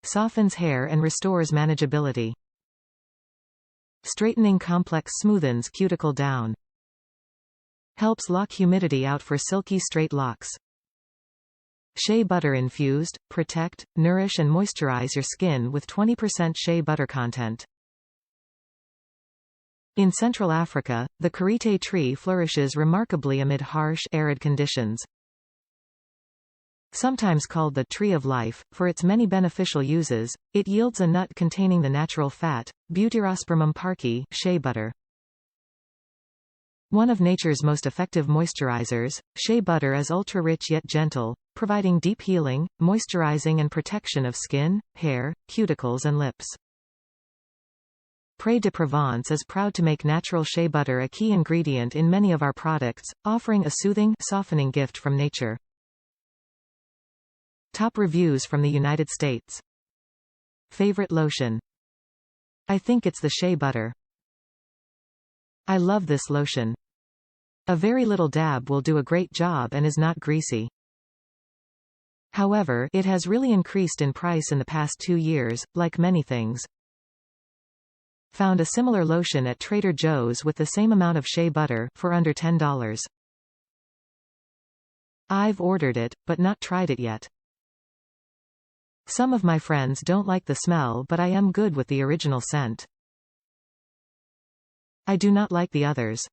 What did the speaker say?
softens hair and restores manageability. Straightening complex smoothens cuticle down. Helps lock humidity out for silky straight locks. Shea butter infused, protect, nourish and moisturize your skin with 20% shea butter content. In Central Africa, the karité tree flourishes remarkably amid harsh, arid conditions. Sometimes called the tree of life, for its many beneficial uses, it yields a nut containing the natural fat, butyrospermum parkii, shea butter. One of nature's most effective moisturizers, shea butter is ultra-rich yet gentle, providing deep healing, moisturizing and protection of skin, hair, cuticles and lips. Pré de Provence is proud to make natural shea butter a key ingredient in many of our products, offering a soothing, softening gift from nature. Top reviews from the United States. Favorite lotion? I think it's the shea butter. I love this lotion. A very little dab will do a great job and is not greasy. However, it has really increased in price in the past 2 years, like many things. Found a similar lotion at Trader Joe's with the same amount of shea butter, for under $10. I've ordered it, but not tried it yet. Some of my friends don't like the smell, but I am good with the original scent. I do not like the others.